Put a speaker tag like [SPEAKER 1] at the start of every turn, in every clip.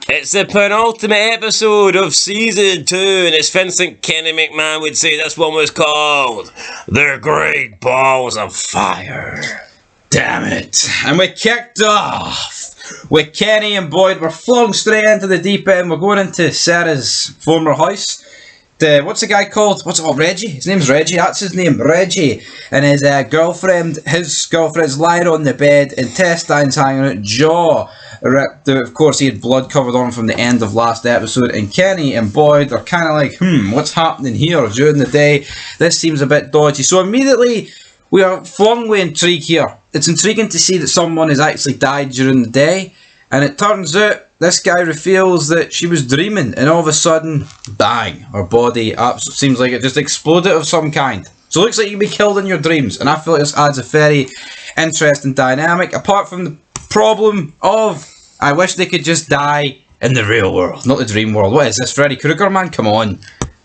[SPEAKER 1] It's the penultimate episode of season 2, and as Vincent Kenny McMahon would say, this one was called The Great Balls of Fire.
[SPEAKER 2] Damn it. And we kicked off with Kenny and Boyd. We're flung straight into the deep end. We're going into Sarah's former house. What's the guy called? Reggie? His name's Reggie. That's his name, Reggie. And his girlfriend's lying on the bed, intestines hanging out, jaw ripped. Of course, he had blood covered on from the end of last episode. And Kenny and Boyd are kind of like, what's happening here during the day? This seems a bit dodgy. So immediately, we are flung with intrigue here. It's intriguing to see that someone has actually died during the day. And it turns out this guy reveals that she was dreaming, and all of a sudden, bang, her body seems like it just exploded of some kind. So it looks like you can be killed in your dreams, and I feel like this adds a very interesting dynamic, apart from the problem of, I wish they could just die in the real world, not the dream world. What is this, Freddy Krueger, man? Come on.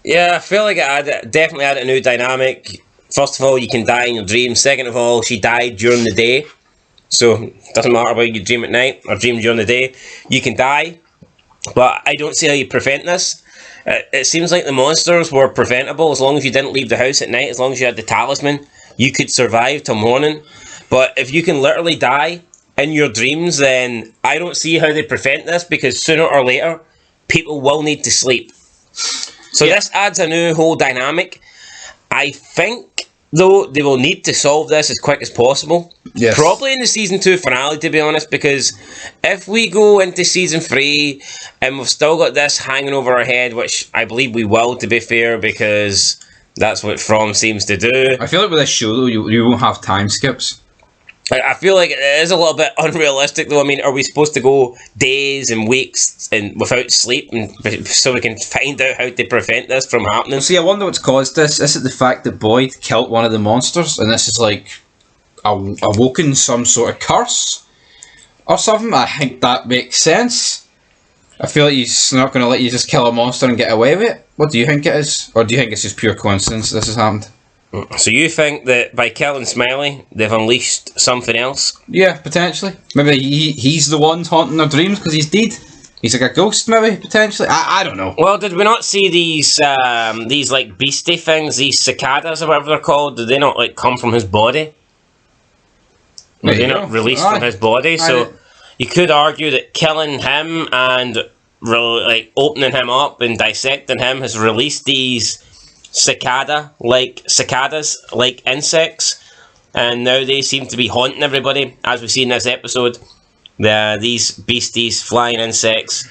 [SPEAKER 1] Yeah, I feel like it definitely added a new dynamic. First of all, you can die in your dreams. Second of all, she died during the day. So, it doesn't matter whether you dream at night or dream during the day. You can die, but I don't see how you prevent this. It seems like the monsters were preventable as long as you didn't leave the house at night, as long as you had the talisman. You could survive till morning. But if you can literally die in your dreams, then I don't see how they prevent this, because sooner or later, people will need to sleep. So This adds a new whole dynamic. I think, though, they will need to solve this as quick as possible.
[SPEAKER 2] Yes.
[SPEAKER 1] Probably in the season 2 finale, to be honest, because if we go into season 3 and we've still got this hanging over our head, which I believe we will, to be fair, because that's what From seems to do.
[SPEAKER 2] I feel like with this show, though, you won't have time skips.
[SPEAKER 1] I feel like it is a little bit unrealistic, though. I mean, are we supposed to go days and weeks and without sleep, and so we can find out how to prevent this from happening?
[SPEAKER 2] See, I wonder what's caused this. Is it the fact that Boyd killed one of the monsters, and this is like awoken some sort of curse or something? I think that makes sense. I feel like he's not going to let you just kill a monster and get away with it. What do you think it is? Or do you think it's just pure coincidence this has happened?
[SPEAKER 1] So you think that by killing Smiley, they've unleashed something else?
[SPEAKER 2] Yeah, potentially. Maybe he's the one haunting their dreams because he's dead. He's like a ghost, maybe, potentially. I don't know.
[SPEAKER 1] Well, did we not see these like beastie things, these cicadas or whatever they're called? Did they not like come from his body? Were they not released from his body? So you could argue that killing him and like opening him up and dissecting him has released these cicadas like insects, and now they seem to be haunting everybody, as we see in this episode. These beasties, flying insects,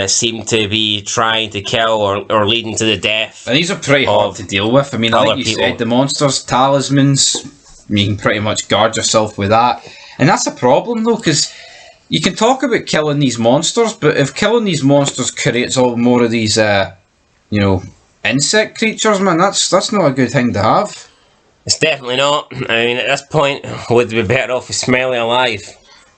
[SPEAKER 1] seem to be trying to kill or leading to the death.
[SPEAKER 2] And these are pretty hard to deal with. I mean, I think you said the monsters, talismans, you can pretty much guard yourself with that. And that's a problem, though, because you can talk about killing these monsters, but if killing these monsters creates all more of these, insect creatures, man, that's not a good thing to have.
[SPEAKER 1] It's definitely not. I mean, at this point, would we be better off with Smiley alive?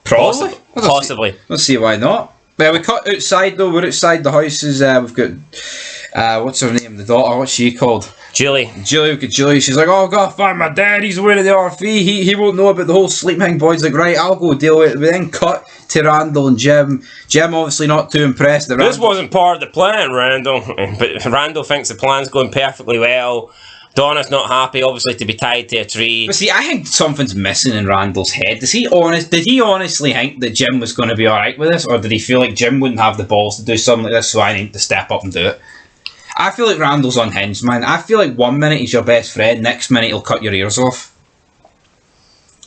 [SPEAKER 2] Probably.
[SPEAKER 1] Possibly.
[SPEAKER 2] Let's see why not. Well, we cut outside, though. We're outside the houses. We've got, what's her name? The daughter. What's she called?
[SPEAKER 1] Julie.
[SPEAKER 2] We've got Julie. She's like, oh, I've got to find my dad. He's away to the RFE. He won't know about the whole sleep thing. Boyd's like, right, I'll go deal with it. We then cut to Randall and Jim. Jim obviously not too impressed.
[SPEAKER 1] This wasn't part of the plan, Randall. But Randall thinks the plan's going perfectly well. Donna's not happy, obviously, to be tied to a tree.
[SPEAKER 2] But see, I think something's missing in Randall's head. Did he honestly think that Jim was going to be alright with this? Or did he feel like Jim wouldn't have the balls to do something like this, so I need to step up and do it? I feel like Randall's unhinged, man. I feel like 1 minute he's your best friend, next minute he'll cut your ears off.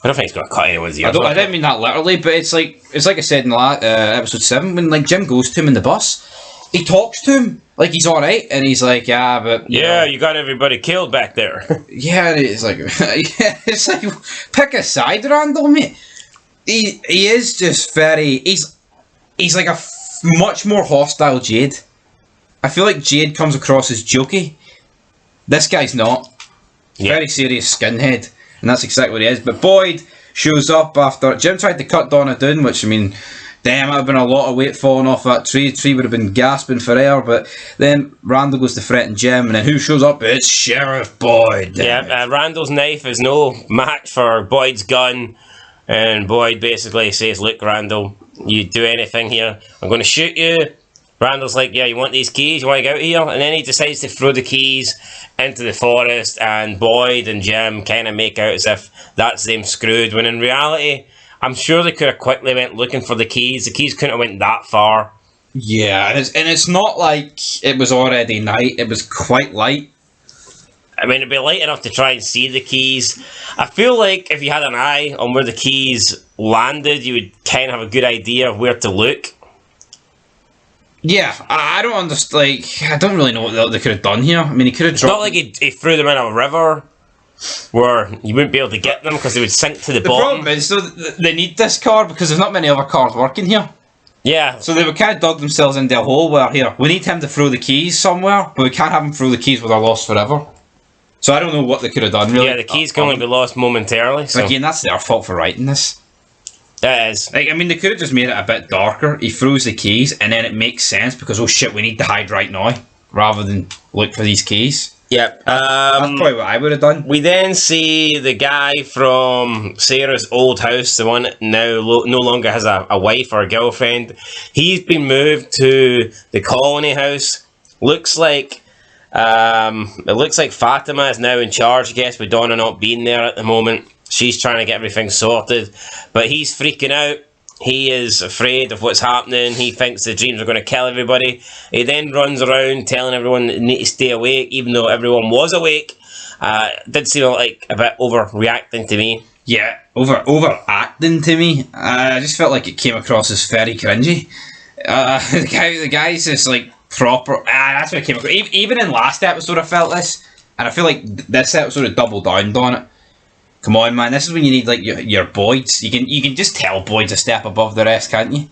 [SPEAKER 1] I don't think he's going to cut anyone's ears off.
[SPEAKER 2] I didn't mean that literally, but it's like I said in episode 7, when like Jim goes to him in the bus, he talks to him like he's alright, and he's like, you
[SPEAKER 1] got everybody killed back there.
[SPEAKER 2] Yeah, it's like, it's like, pick a side, Randall, mate. He is just very, he's like a much more hostile Jade. I feel like Jade comes across as jokey. This guy's not. Yeah. Very serious skinhead, and that's exactly what he is. But Boyd shows up after Jim tried to cut Donna down, which, I mean, damn, that would have been a lot of weight falling off that tree. The tree would have been gasping for air. But then Randall goes to threaten Jim, and then who shows up? It's Sheriff Boyd.
[SPEAKER 1] Yeah, Randall's knife is no match for Boyd's gun, and Boyd basically says, look, Randall, you do anything here, I'm going to shoot you. Randall's like, yeah, you want these keys? You want to get out of here? And then he decides to throw the keys into the forest, and Boyd and Jim kind of make out as if that's them screwed, when in reality, I'm sure they could have quickly went looking for the keys. The keys couldn't have went that far.
[SPEAKER 2] Yeah, and it's not like it was already night. It was quite light.
[SPEAKER 1] I mean, it'd be light enough to try and see the keys. I feel like if you had an eye on where the keys landed, you would kind of have a good idea of where to look.
[SPEAKER 2] Yeah, I don't understand. Like, I don't really know what they could have done here. I mean, he could have
[SPEAKER 1] It's
[SPEAKER 2] dropped.
[SPEAKER 1] not like he threw them in a river where you wouldn't be able to get them because they would sink to the bottom.
[SPEAKER 2] Problem is, so they need this car because there's not many other cars working here.
[SPEAKER 1] Yeah.
[SPEAKER 2] So they were kind of dug themselves into a hole where, here, we need him to throw the keys somewhere, but we can't have him throw the keys where they're lost forever. So I don't know what they could have done, really.
[SPEAKER 1] Yeah, the keys can only be lost momentarily. So.
[SPEAKER 2] Again, that's their fault for writing this.
[SPEAKER 1] It is.
[SPEAKER 2] Like, I mean, they could have just made it a bit darker. He throws the keys, and then it makes sense because, oh shit, we need to hide right now, rather than look for these keys.
[SPEAKER 1] Yep.
[SPEAKER 2] That's probably what I would have done.
[SPEAKER 1] We then see the guy from Sarah's old house, the one that now no longer has a wife or a girlfriend. He's been moved to the colony house. Looks like Fatima is now in charge, I guess, with Donna not being there at the moment. She's trying to get everything sorted, but he's freaking out. He is afraid of what's happening. He thinks the dreams are going to kill everybody. He then runs around telling everyone they need to stay awake, even though everyone was awake. Did seem like a bit overreacting to me.
[SPEAKER 2] Yeah, overacting to me. I just felt like it came across as very cringy. The guy's just like proper. That's what it came across. Even in last episode, I felt this, and I feel like this episode had doubled down on it. Come on, man! This is when you need like your Boyds. You can just tell Boyd's a step above the rest, can't you?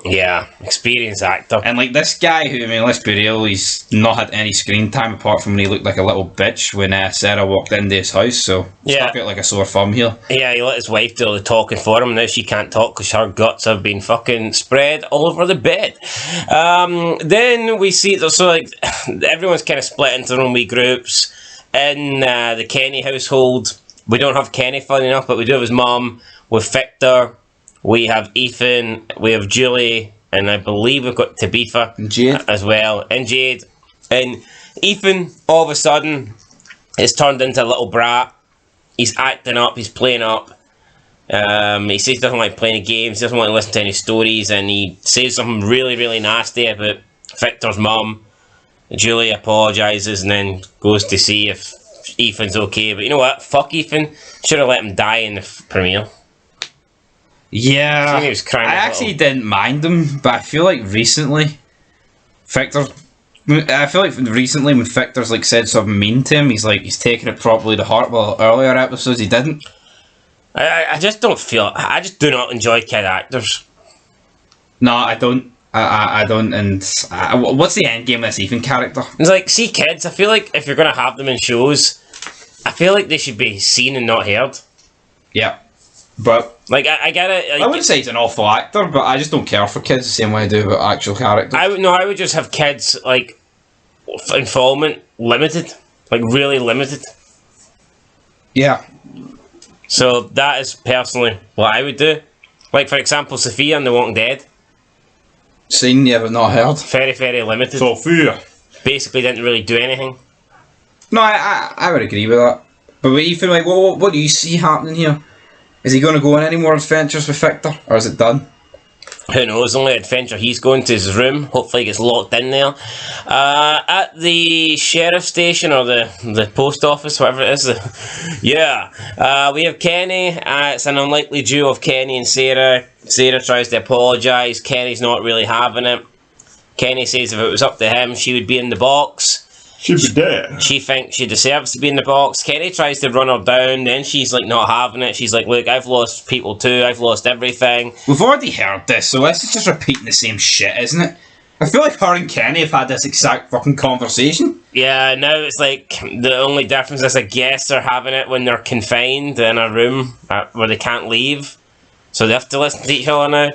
[SPEAKER 1] Yeah, experienced actor.
[SPEAKER 2] And like this guy, who, I mean, let's be real, he's not had any screen time apart from when he looked like a little bitch when Sarah walked into his house. So
[SPEAKER 1] yeah,
[SPEAKER 2] stuck out like a sore thumb here.
[SPEAKER 1] Yeah, he let his wife do all the talking for him. Now she can't talk because her guts have been fucking spread all over the bed. Then we see so like everyone's kind of split into their own wee groups in the Kenny household. We don't have Kenny, funny enough, but we do have his mum with Victor. We have Ethan, we have Julie, and I believe we've got Tabitha
[SPEAKER 2] Jade
[SPEAKER 1] as well, and Jade. And Ethan, all of a sudden, is turned into a little brat. He's acting up, he's playing up. He says he doesn't like playing games, he doesn't want to listen to any stories, and he says something really, really nasty about Victor's mum. Julie apologises and then goes to see if Ethan's okay, but you know what? Fuck Ethan. Should have let him die in the premiere.
[SPEAKER 2] Yeah,
[SPEAKER 1] he was crying
[SPEAKER 2] I actually didn't mind him, but I feel like recently, when Victor's like said something mean to him, he's taking it properly to heart. Well, earlier episodes he didn't.
[SPEAKER 1] I just don't feel. I just do not enjoy kid actors.
[SPEAKER 2] No, I don't. I don't. And what's the end game of this Ethan character?
[SPEAKER 1] It's like, see, kids. I feel like if you're gonna have them in shows, I feel like they should be seen and not heard.
[SPEAKER 2] Yeah, but like
[SPEAKER 1] I get it. Like,
[SPEAKER 2] I wouldn't say he's an awful actor, but I just don't care for kids the same way I do about actual characters.
[SPEAKER 1] I would just have kids like involvement limited, like really limited.
[SPEAKER 2] Yeah.
[SPEAKER 1] So that is personally what I would do. Like, for example, Sophia in The Walking Dead.
[SPEAKER 2] Seen, yeah, but not heard.
[SPEAKER 1] Very, very limited.
[SPEAKER 2] Sophia.
[SPEAKER 1] Basically didn't really do anything.
[SPEAKER 2] No, I would agree with that. But what Ethan, like, what do you see happening here? Is he going to go on any more adventures with Victor? Or is it done?
[SPEAKER 1] Who knows? The only adventure he's going to his room. Hopefully he gets locked in there. At the sheriff station or the post office, whatever it is. We have Kenny. It's an unlikely duo of Kenny and Sarah. Sarah tries to apologise. Kenny's not really having it. Kenny says if it was up to him, she would be in the box.
[SPEAKER 2] She'd be dead.
[SPEAKER 1] She thinks she deserves to be in the box. Kenny tries to run her down, then she's like not having it. She's like, look, I've lost people too, I've lost everything.
[SPEAKER 2] We've already heard this, so this is just repeating the same shit, isn't it? I feel like her and Kenny have had this exact fucking conversation.
[SPEAKER 1] Yeah, now it's like the only difference is I guess they're having it when they're confined in a room where they can't leave. So they have to listen to each other now.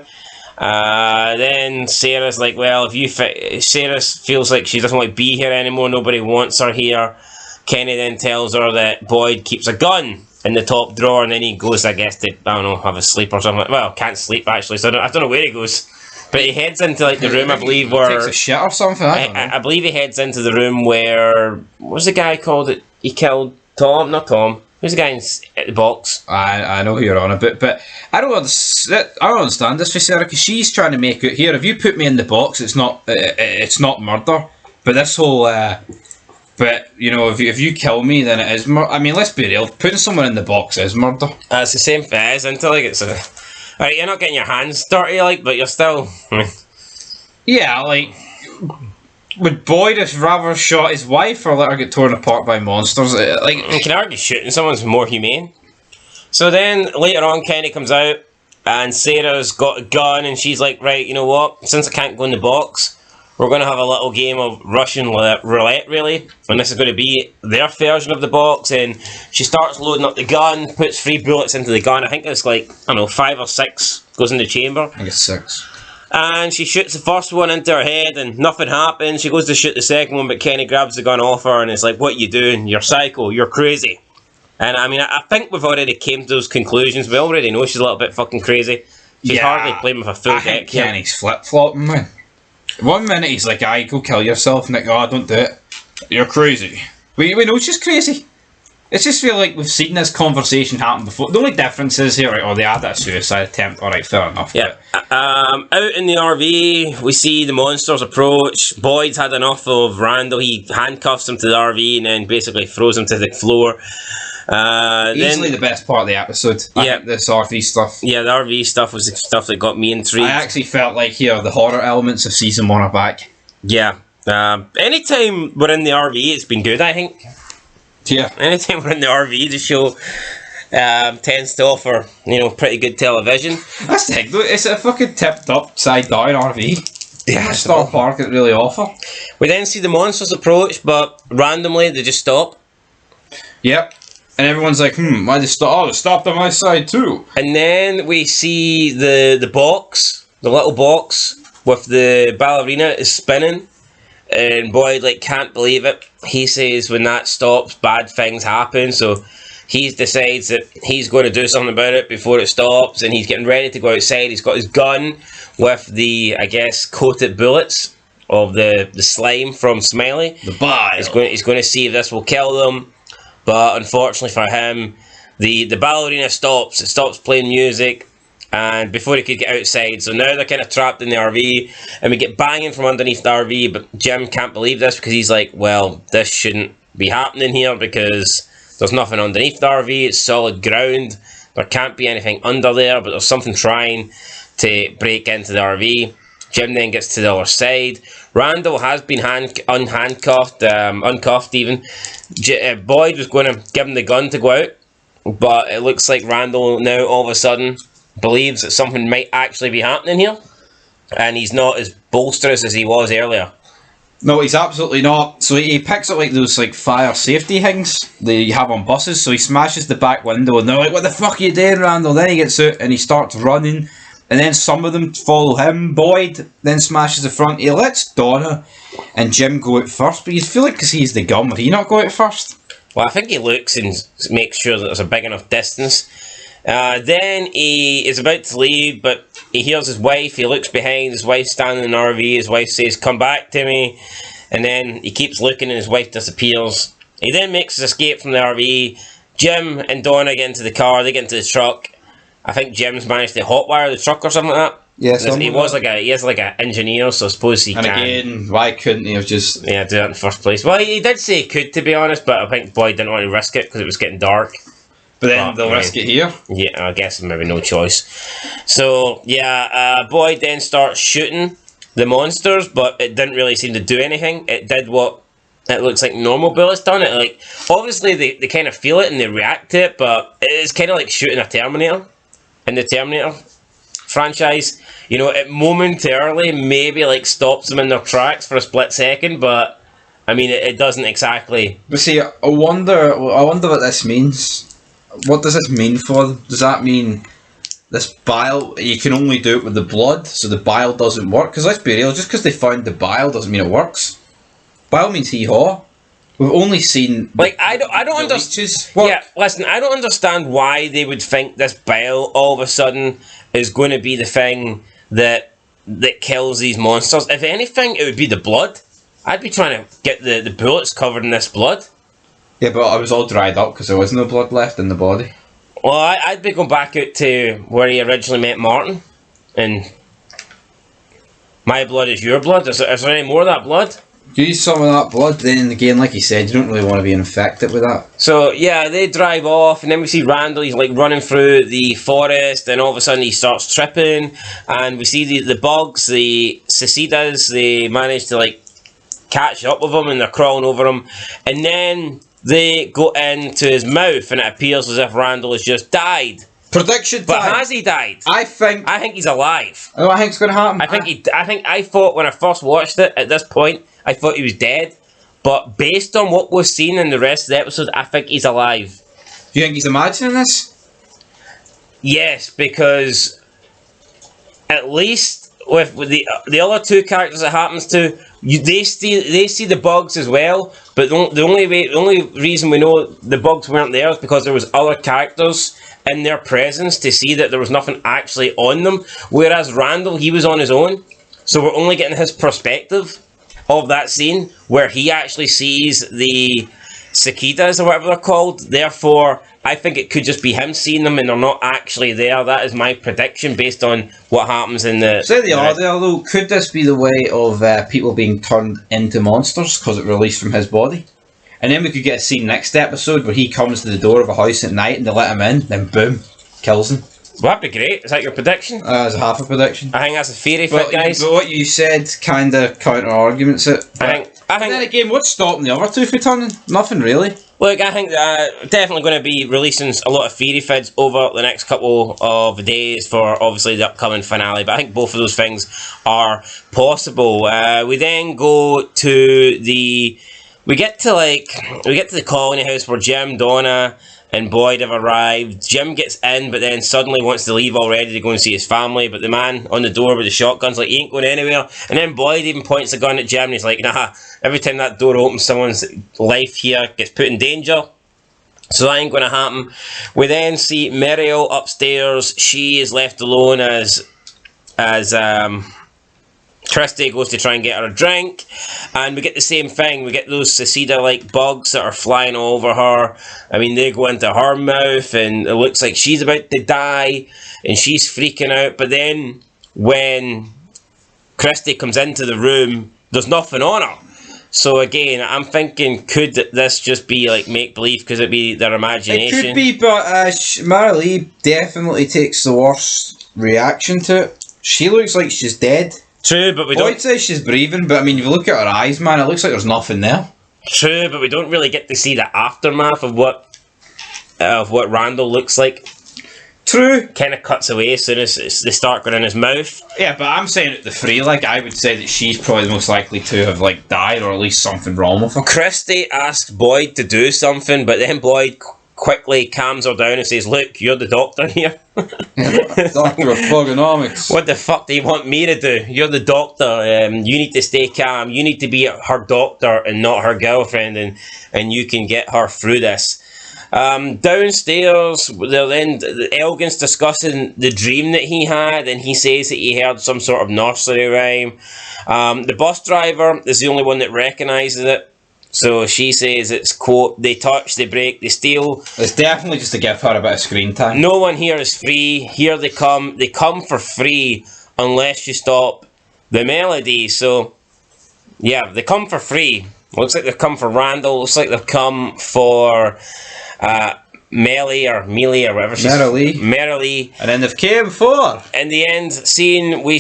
[SPEAKER 1] Then Sarah's like, well, Sarah feels like she doesn't want to be here anymore, nobody wants her here. Kenny then tells her that Boyd keeps a gun in the top drawer, and then he goes, I guess, to, I don't know, have a sleep or something. Well, can't sleep actually, so I don't know where he goes. But he heads into like the room, I believe, where
[SPEAKER 2] takes a shit or something. I don't know.
[SPEAKER 1] I believe he heads into the room where, what was the guy called that he killed? Tom, not Tom. Who's the guy at the box?
[SPEAKER 2] I know who you're on about, but I don't understand this for Sarah, because she's trying to make it here. If you put me in the box, it's not murder. But this whole, but you know, if you kill me, then it is murder. I mean, let's be real. Putting someone in the box is murder.
[SPEAKER 1] It's the same thing, isn't it? Like it's a, alright, you're not getting your hands dirty, like, but you're still.
[SPEAKER 2] Yeah, like. Would Boyd have rather shot his wife or let her get torn apart by monsters? Like,
[SPEAKER 1] you can argue shooting someone's more humane. So then later on, Kenny comes out and Sarah's got a gun and she's like, right, you know what? Since I can't go in the box, we're going to have a little game of Russian roulette, really. And this is going to be their version of the box. And she starts loading up the gun, puts 3 bullets into the gun. I think it's like, I don't know, 5 or 6 goes in the chamber.
[SPEAKER 2] I think it's 6.
[SPEAKER 1] And she shoots the first one into her head and nothing happens. She goes to shoot the second one, but Kenny grabs the gun off her and is like, what you doing? You're psycho. You're crazy. And I mean, I think we've already came to those conclusions. We already know she's a little bit fucking crazy. She's hardly playing with a full deck here.
[SPEAKER 2] Kenny's flip-flopping, man. 1 minute he's like, aye, go kill yourself. And like, oh, don't do it. You're crazy. We know she's crazy. It's just feel like we've seen this conversation happen before. The only difference is here, right, they had that suicide attempt. Alright, fair enough.
[SPEAKER 1] Yeah. Out in the RV, we see the monsters approach. Boyd's had enough of Randall. He handcuffs him to the RV and then basically throws him to the floor.
[SPEAKER 2] Easily the best part of the episode.
[SPEAKER 1] Yeah.
[SPEAKER 2] This RV stuff.
[SPEAKER 1] Yeah, the RV stuff was the stuff that got me intrigued.
[SPEAKER 2] I actually felt like here, the horror elements of season 1 are back.
[SPEAKER 1] Yeah. Anytime we're in the RV, it's been good, I think.
[SPEAKER 2] Yeah.
[SPEAKER 1] Anytime we're in the RV, the show tends to offer, you know, pretty good television.
[SPEAKER 2] That's the thing, though. It's a fucking tipped up, side down RV.
[SPEAKER 1] Yeah,
[SPEAKER 2] Star Park it really offer.
[SPEAKER 1] We then see the monsters approach, but randomly they just stop.
[SPEAKER 2] Yep. And everyone's like, why they stop? Oh, they stopped on my side too.
[SPEAKER 1] And then we see the box, the little box with the ballerina is spinning. And Boyd can't believe it. He says when that stops, bad things happen. So he decides that he's going to do something about it before it stops. And he's getting ready to go outside. He's got his gun with the, I guess, coated bullets of the slime from Smiley.
[SPEAKER 2] The bile.
[SPEAKER 1] He's going to see if this will kill them. But unfortunately for him, the ballerina stops. It stops playing music. And before he could get outside, so now they're kind of trapped in the RV, and we get banging from underneath the RV, but Jim can't believe this because he's like, well, this shouldn't be happening here because there's nothing underneath the RV, it's solid ground, there can't be anything under there, but there's something trying to break into the RV. Jim then gets to the other side. Randall has been uncuffed even. Boyd was going to give him the gun to go out, but it looks like Randall now all of a sudden believes that something might actually be happening here, and he's not as bolsterous as he was earlier.
[SPEAKER 2] No, he's absolutely not. So he picks up those fire safety things that you have on buses, so he smashes the back window and they're like, what the fuck are you doing, Randall? Then he gets out and he starts running, and then some of them follow him. Boyd then smashes the front. He lets Donna and Jim go out first, but you feel like because he's the gun, would he not go out first?
[SPEAKER 1] Well, I think he looks and makes sure that there's a big enough distance. Then he is about to leave, but he hears his wife. He looks behind. His wife's standing in the RV. His wife says, come back to me. And then he keeps looking and his wife disappears. He then makes his escape from the RV. Jim and Donna get into the car. They get into the truck. I think Jim's managed to hotwire the truck or something like that.
[SPEAKER 2] Yes,
[SPEAKER 1] he is like an engineer, so I suppose he can.
[SPEAKER 2] And again, why couldn't he have just...
[SPEAKER 1] Yeah, do that in the first place. Well, he did say he could, to be honest, but I think Boyd didn't want to risk it because it was getting dark.
[SPEAKER 2] But then they'll risk it here?
[SPEAKER 1] Yeah, I guess maybe no choice. So, yeah, Boyd then starts shooting the monsters, but it didn't really seem to do anything. It did what it looks like normal bullets done. It obviously they kind of feel it and they react to it, but it's kind of like shooting a Terminator in the Terminator franchise. You know, it momentarily maybe stops them in their tracks for a split second, but I mean it doesn't exactly.
[SPEAKER 2] But see, I wonder what this means. What does this mean for them? Does that mean this bile, you can only do it with the blood, so the bile doesn't work? Because let's be real, just because they found the bile doesn't mean it works. Bile means hee-haw. We've only seen
[SPEAKER 1] I don't understand.
[SPEAKER 2] Well,
[SPEAKER 1] Yeah, listen, I don't understand why they would think this bile all of a sudden is going to be the thing that kills these monsters. If anything, it would be the blood. I'd be trying to get the bullets covered in this blood.
[SPEAKER 2] Yeah, but I was all dried up because there was no blood left in the body.
[SPEAKER 1] Well, I'd be going back out to where he originally met Martin, and my blood is your blood. Is there any more of that blood?
[SPEAKER 2] Use some of that blood, then again, like you said, you don't really want to be infected with that.
[SPEAKER 1] So yeah, they drive off, and then we see Randall. He's like running through the forest, and all of a sudden he starts tripping, and we see the bugs, the cicadas. They manage to like catch up with him, and they're crawling over him, and then they go into his mouth, and it appears as if Randall has just died.
[SPEAKER 2] Prediction time.
[SPEAKER 1] But has he died?
[SPEAKER 2] I think
[SPEAKER 1] he's alive.
[SPEAKER 2] Oh, I think it's going to happen.
[SPEAKER 1] I thought when I first watched it at this point, I thought he was dead. But based on what we've seen in the rest of the episode, I think he's alive.
[SPEAKER 2] Do you think he's imagining this?
[SPEAKER 1] Yes, because at least with the other two characters it happens to, they see the bugs as well. But the only reason we know the bugs weren't there is because there was other characters in their presence to see that there was nothing actually on them. Whereas Randall, he was on his own, so we're only getting his perspective of that scene where he actually sees the cicadas or whatever they're called. Therefore, I think it could just be him seeing them and they're not actually there. That is my prediction based on what happens in the...
[SPEAKER 2] Say they are there though. Could this be the way of people being turned into monsters because it released from his body? And then we could get a scene next episode where he comes to the door of a house at night and they let him in, then boom, kills him.
[SPEAKER 1] Well, that'd be great. Is that your prediction?
[SPEAKER 2] As a half a prediction.
[SPEAKER 1] I think that's a theory for it, guys.
[SPEAKER 2] But what you said kind of counter-arguments it.
[SPEAKER 1] I think
[SPEAKER 2] then again, what's stopping the other two from turning? Nothing really.
[SPEAKER 1] Look, I think definitely going to be releasing a lot of theory feeds over the next couple of days for obviously the upcoming finale, but I think both of those things are possible. We then go to the... We get to the colony house where Jim, Donna, and Boyd have arrived. Jim gets in, but then suddenly wants to leave already to go and see his family. But the man on the door with the shotgun's like, he ain't going anywhere. And then Boyd even points the gun at Jim, and he's like, nah, every time that door opens, someone's life here gets put in danger. So that ain't going to happen. We then see Muriel upstairs. She is left alone as Christy goes to try and get her a drink, and we get the same thing. We get those cicada-like bugs that are flying all over her. I mean, they go into her mouth, and it looks like she's about to die, and she's freaking out. But then, when Christy comes into the room, there's nothing on her. So again, I'm thinking, could this just be like make-believe? Could it be their imagination?
[SPEAKER 2] It could be, but Marilee definitely takes the worst reaction to it. She looks like she's dead.
[SPEAKER 1] True, but we
[SPEAKER 2] don't...
[SPEAKER 1] Boyd
[SPEAKER 2] says she's breathing, but I mean, if you look at her eyes, man, it looks like there's nothing there.
[SPEAKER 1] True, but we don't really get to see the aftermath of what Randall looks like.
[SPEAKER 2] True.
[SPEAKER 1] Kind of cuts away as soon as they start going in his mouth.
[SPEAKER 2] Yeah, but I'm saying at the free, like, I would say that she's probably most likely to have, like, died or at least something wrong with her.
[SPEAKER 1] Christy asks Boyd to do something, but then Boyd quickly calms her down and says, look, you're the doctor here.
[SPEAKER 2] Doctor of Thugonomics.
[SPEAKER 1] What the fuck do you want me to do? You're the doctor. You need to stay calm. You need to be her doctor and not her girlfriend, and you can get her through this. Downstairs, Elgin's discussing the dream that he had, and he says that he heard some sort of nursery rhyme. The bus driver is the only one that recognises it. So she says it's, quote, they touch, they break, they steal.
[SPEAKER 2] It's definitely just to give her a bit of screen time.
[SPEAKER 1] No one here is free. Here they come. They come for free unless you stop the melody. So, yeah, they come for free. Looks like they've come for Randall. Looks like they've come for Melly or Mealy or whatever. Marilee.
[SPEAKER 2] And then they've came for.
[SPEAKER 1] In the end scene, we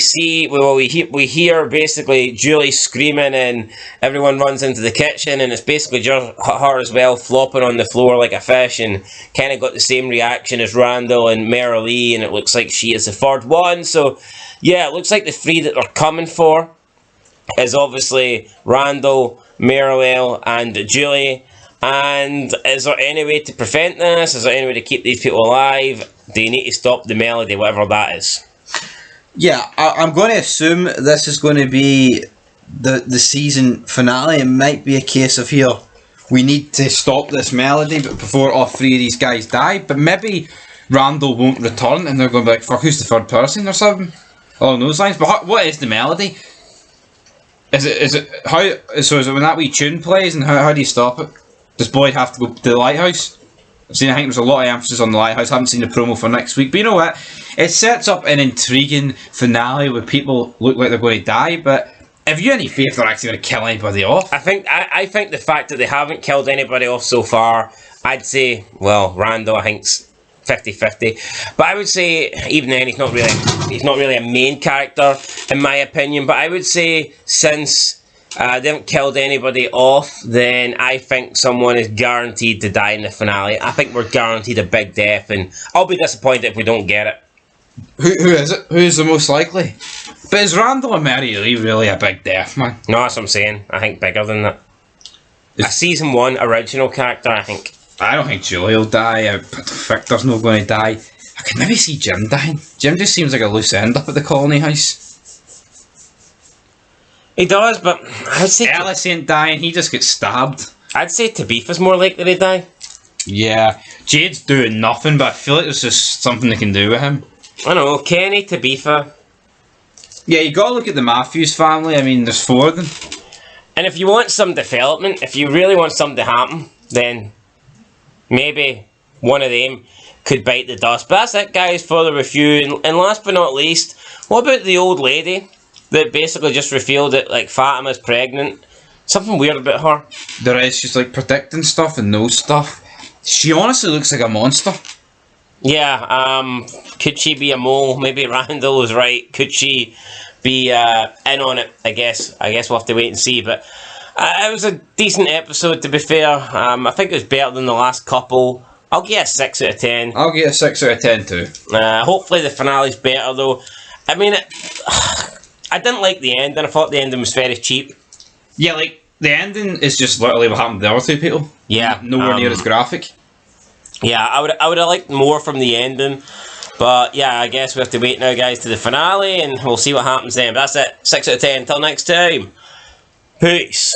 [SPEAKER 1] hear basically Julie screaming, and everyone runs into the kitchen, and it's basically just her as well, flopping on the floor like a fish, and kind of got the same reaction as Randall and Marilee, and it looks like she is the third one. So, yeah, it looks like the three that they're coming for is obviously Randall, Marilee, and Julie. And is there any way to prevent this? Is there any way to keep these people alive? Do you need to stop the melody, whatever that is?
[SPEAKER 2] Yeah, I'm going to assume this is going to be the season finale. It might be a case of here, we need to stop this melody before all three of these guys die. But maybe Randall won't return and they're going to be like, fuck, who's the third person or something? Along those lines. But what is the melody? Is it when that wee tune plays, and how do you stop it? Does Boyd have to go to the lighthouse? I think there's a lot of emphasis on the lighthouse. I haven't seen the promo for next week. But you know what? It sets up an intriguing finale where people look like they're going to die, but have you any faith they're actually going to kill anybody off?
[SPEAKER 1] I think the fact that they haven't killed anybody off so far, I'd say, well, Randall, I think's 50-50. But I would say, even then, he's not really a main character, in my opinion. But I would say, since they haven't killed anybody off, then I think someone is guaranteed to die in the finale. I think we're guaranteed a big death, and I'll be disappointed if we don't get it.
[SPEAKER 2] Who is it? Who is the most likely? But is Randall and Mary really a big death, man?
[SPEAKER 1] No, that's what I'm saying. I think bigger than that. A season 1 original character, I think.
[SPEAKER 2] I don't think Julie will die. Victor's not going to die. I could maybe see Jim dying. Jim just seems like a loose end up at the colony house.
[SPEAKER 1] He does, but I'd say
[SPEAKER 2] Ellis ain't dying. He just gets stabbed.
[SPEAKER 1] I'd say Tabitha's more likely to die.
[SPEAKER 2] Yeah, Jade's doing nothing, but I feel like there's just something they can do with him.
[SPEAKER 1] I don't know, Kenny, Tabitha.
[SPEAKER 2] Yeah, you got to look at the Matthews family. I mean, there's 4 of them.
[SPEAKER 1] And if you want some development, if you really want something to happen, then maybe one of them could bite the dust. But that's it, guys, for the review. And last but not least, what about the old lady that basically just revealed that, like, Fatima's pregnant? Something weird about her.
[SPEAKER 2] There is. She's, like, predicting stuff and knows stuff. She honestly looks like a monster.
[SPEAKER 1] Yeah, could she be a mole? Maybe Randall was right. Could she be in on it? I guess we'll have to wait and see. But it was a decent episode, to be fair. I think it was better than the last couple. I'll give it a 6 out of 10.
[SPEAKER 2] I'll give it a 6 out of 10 too.
[SPEAKER 1] Hopefully the finale's better, though. I mean, I didn't like the ending. I thought the ending was very cheap.
[SPEAKER 2] Yeah, like, the ending is just literally what happened to the other 2 people.
[SPEAKER 1] Yeah.
[SPEAKER 2] Nowhere near as graphic.
[SPEAKER 1] Yeah, I would have liked more from the ending. But yeah, I guess we have to wait now, guys, to the finale, and we'll see what happens then. But that's it. 6 out of 10. Until next time. Peace.